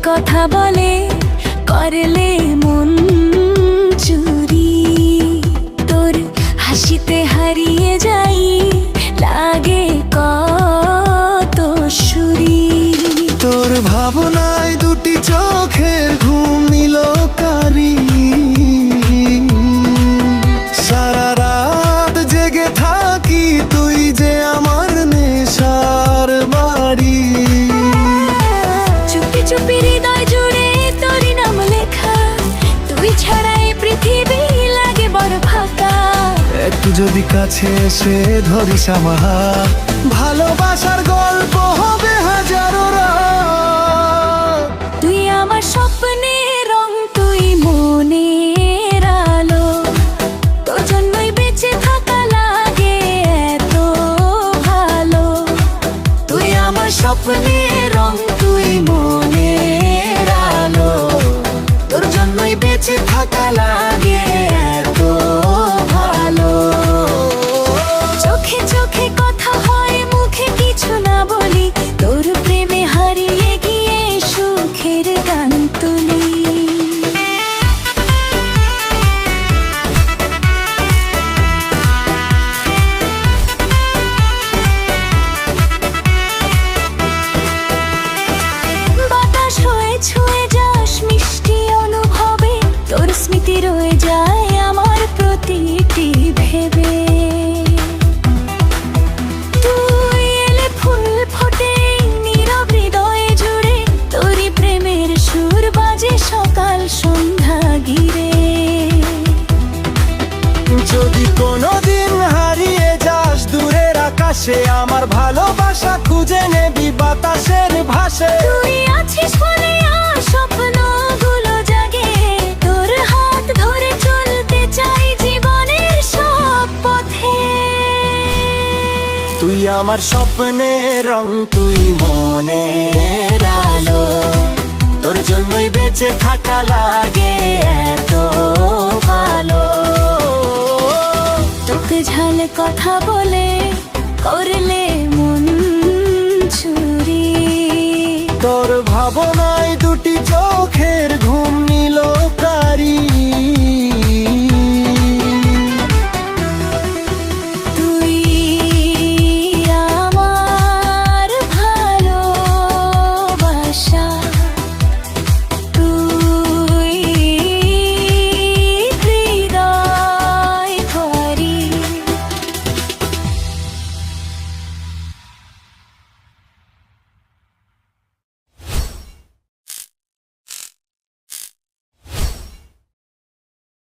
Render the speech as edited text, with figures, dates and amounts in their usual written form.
কথা বলে করলে মন চুরি। তোর হাসিতে হারিয়ে যাই, লাগে কত সুরি। তোর ভাবনায় দুটি চোখের ঘুম নিল কারি। সারা রাত জেগে থাকি, তুই যে আমার নেশার বাড়ি। চুপি চুপি হৃদয় জুড়ে তোরই নাম লেখা, তুই ছাড়া এই পৃথিবী লাগে বড় ফাঁকা। একটু যদি কাছে এসে ধরিস আমার হাত, ভালোবাসার গল্প হবে হাজারো রাত। তুই আমার স্বপ্নের রং, তুই মনের আলো, তোর জন্যই বেঁচে থাকা লাগে এত ভালো। তুই আমার স্বপ্নের রং, তুই মনের আলো, তোর জন্যই বেঁচে থাকা লাগে এত ভালো। চোখে চোখে কথা হয়, মুখে কিছু না বলি, তোর প্রেমে হারিয়ে গিয়ে সুখের গান তুলি। বাতাস হয়ে ছুঁয়ে যাস মিষ্টি অনুভবে, তোর স্মৃতি রয়ে যায় আমার প্রতিটি ভেবে। তুই এলে ফুল ফোটে নীরব হৃদয়ে জুড়ে, তোরই প্রেমের সুর বাজে সকাল সন্ধ্যা ঘিরে। যদি কোনোদিন হারিয়ে যাস দূরের আকাশে, আমার ভালোবাসা খুঁজে নেবি বাতাসের ভাসে। তুই আছিস বলে আর স্বপ্নগুলো জাগে, তোর হাত ধরে চলতে চাই জীবনের সব পথে। তুই আমার স্বপ্নের রং, তুই মনের আলো, তোর জন্যই বেঁচে থাকা লাগে এত ভালো। তোকে ঝালে কথা বলে করলে মন চুরি। তোর ভাবনায় দুটি চোখের ঘুম নিল